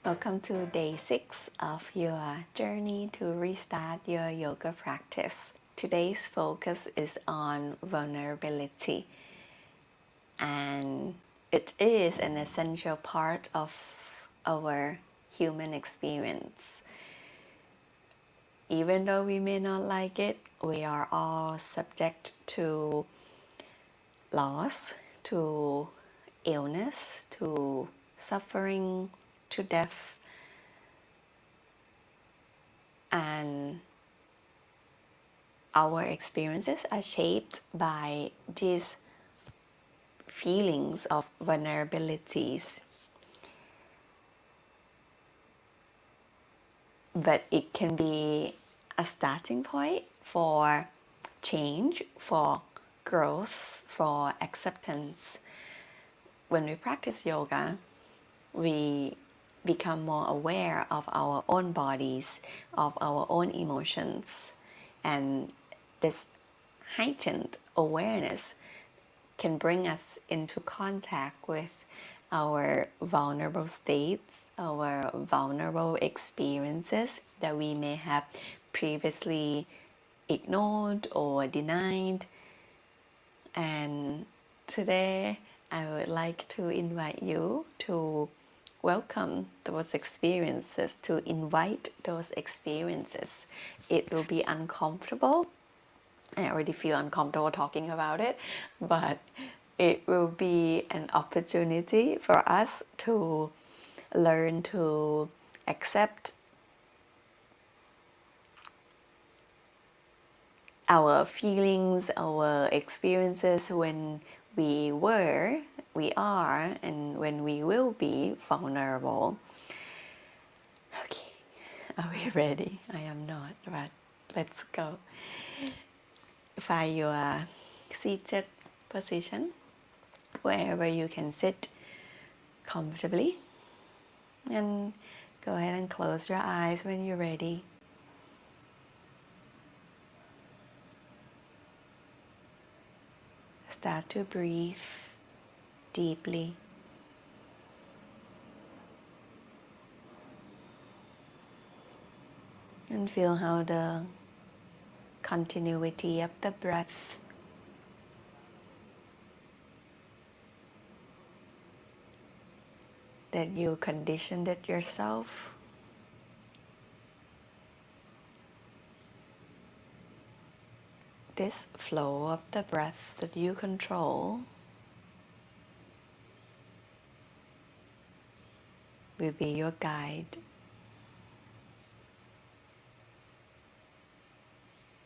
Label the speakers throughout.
Speaker 1: Welcome to day 6 of your journey to restart your yoga practice. Today's focus is on vulnerability, and it is an essential part of our human experience. Even though we may not like it, we are all subject to loss, to illness, to suffering, to death, and our experiences are shaped by these feelings of vulnerabilities. But it can be a starting point for change, for growth, for acceptance. When we practice yoga, we become more aware of our own bodies, of our own emotions, and this heightened awareness can bring us into contact with our vulnerable states, our vulnerable experiences that we may have previously ignored or denied. And today I would like to invite you to welcome those experiences, to invite those experiences. It will be uncomfortable. I already feel uncomfortable talking about it, but it will be an opportunity for us to learn to accept our feelings, our experiences when we were, we are, and when we will be vulnerable. Okay, are we ready? I am not, but let's go. Find your seated position, wherever you can sit comfortably, and go ahead and close your eyes when you're ready. Start to breathe deeply. And feel how the continuity of the breath that you conditioned it yourself this flow of the breath that you control will be your guide.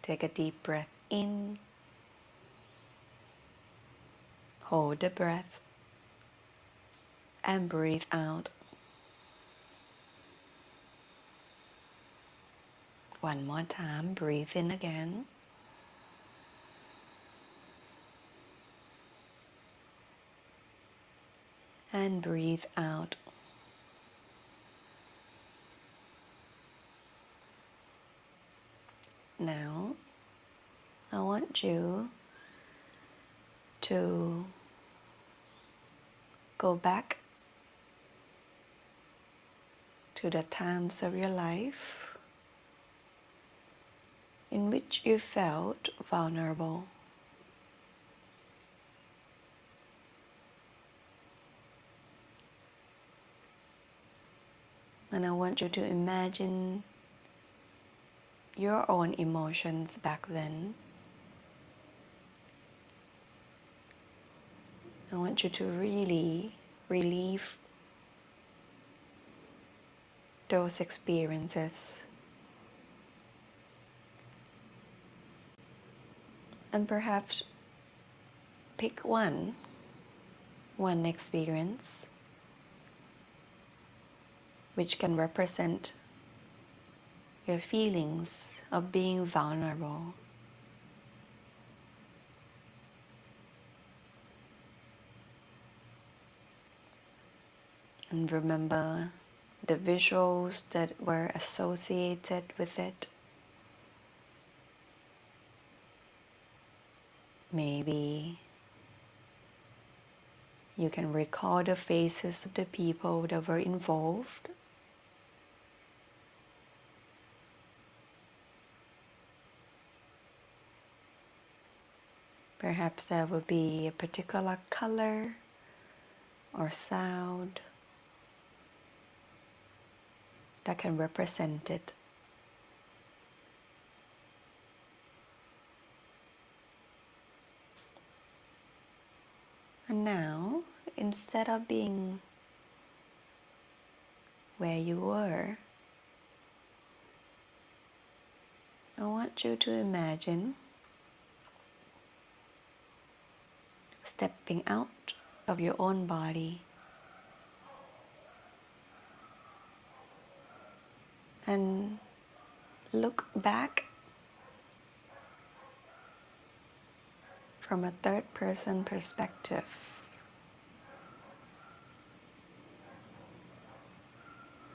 Speaker 1: Take a deep breath in, hold the breath, and breathe out. One more time, breathe in again. And breathe out. Now, I want you to go back to the times of your life in which you felt vulnerable. And I want you to imagine your own emotions back then. I want you to really relieve those experiences. And perhaps pick one experience which can represent your feelings of being vulnerable. And remember the visuals that were associated with it. Maybe you can recall the faces of the people that were involved. Perhaps there will be a particular color or sound that can represent it. And now, instead of being where you were, I want you to imagine stepping out of your own body and look back from a third person perspective,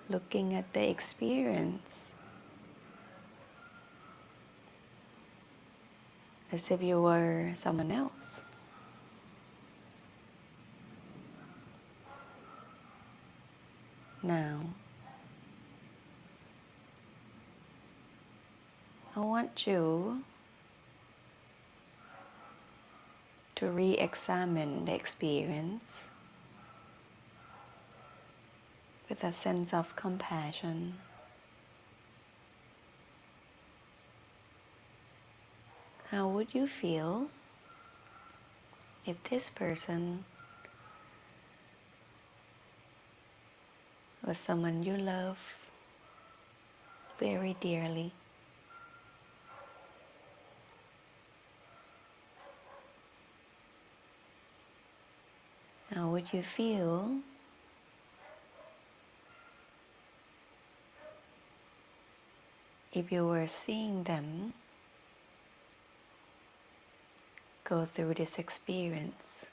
Speaker 1: looking at the experience as if you were someone else. Now, I want you to re-examine the experience with a sense of compassion. How would you feel if this person was someone you love very dearly? How would you feel if you were seeing them go through this experience?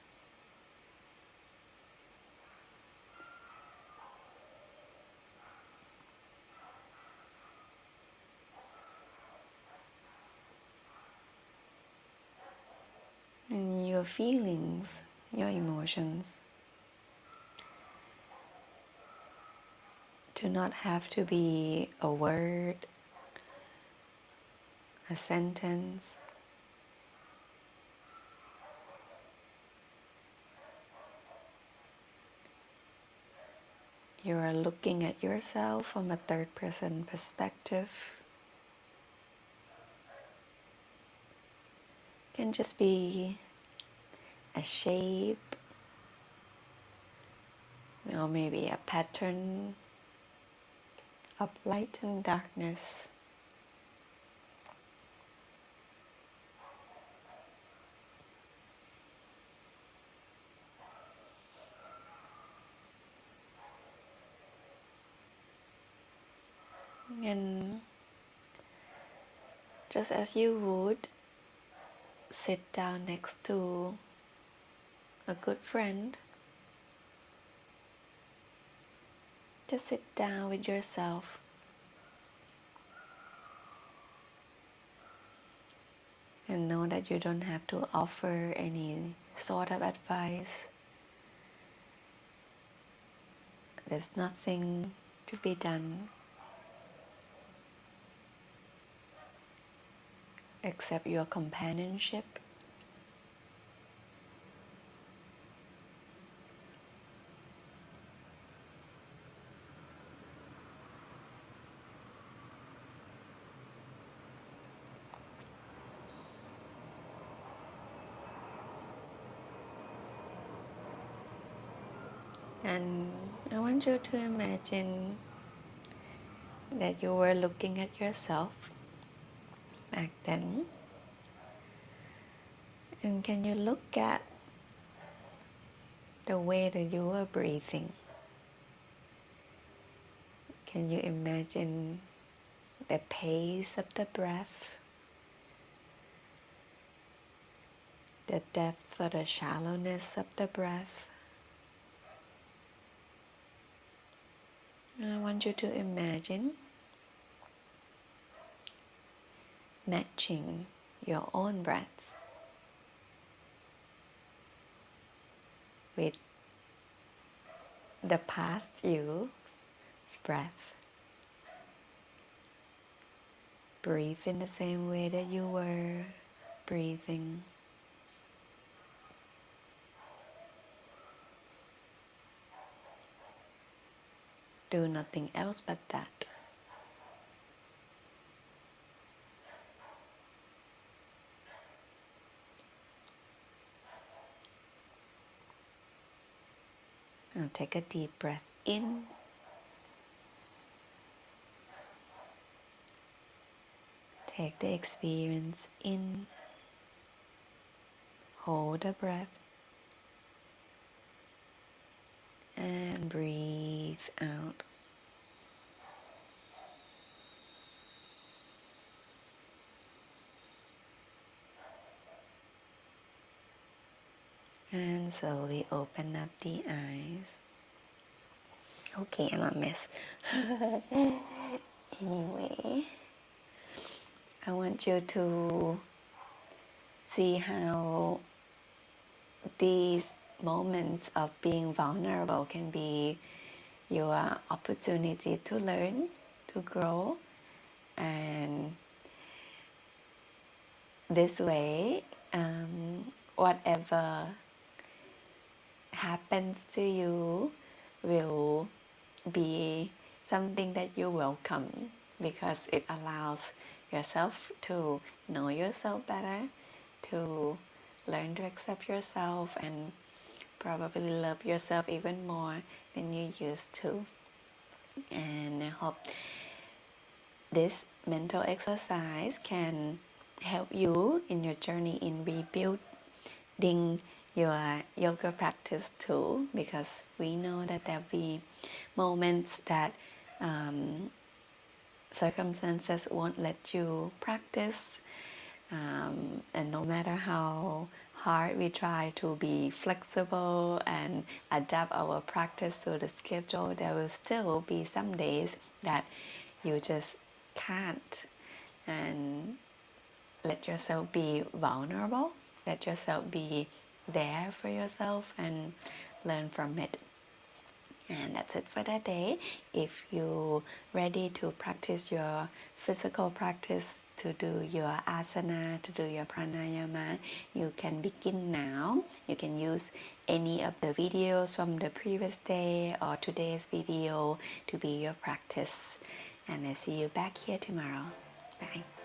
Speaker 1: And your feelings, your emotions, do not have to be a word, a sentence. You are looking at yourself from a third person perspective. It can just be a shape, or maybe a pattern of light and darkness. And just as you would sit down next to a good friend, just sit down with yourself and know that you don't have to offer any sort of advice. There's nothing to be done except your companionship. And I want you to imagine that you were looking at yourself back then. And can you look at the way that you were breathing? Can you imagine the pace of the breath, the depth or the shallowness of the breath? And I want you to imagine matching your own breath with the past you's breath. Breathe in the same way that you were breathing. do nothing else but that. Now take a deep breath in. Take the experience in. Hold the breath. And breathe out. And slowly open up the eyes. Okay, I'm a mess. Anyway, I want you to see how these moments of being vulnerable can be your opportunity to learn, to grow, and this way, whatever happens to you will be something that you welcome, because it allows yourself to know yourself better, to learn to accept yourself, and probably love yourself even more than you used to. And I hope this mental exercise can help you in your journey in rebuilding your yoga practice too, because we know that there'll be moments that circumstances won't let you practice, and no matter how hard we try to be flexible and adapt our practice to the schedule, there will still be some days that you just can't. And let yourself be vulnerable, let yourself be there for yourself and learn from it. And that's it for that day. If you're ready to practice your physical practice, to do your asana, to do your pranayama, you can begin now. You can use any of the videos from the previous day or today's video to be your practice. And I see you back here tomorrow. Bye.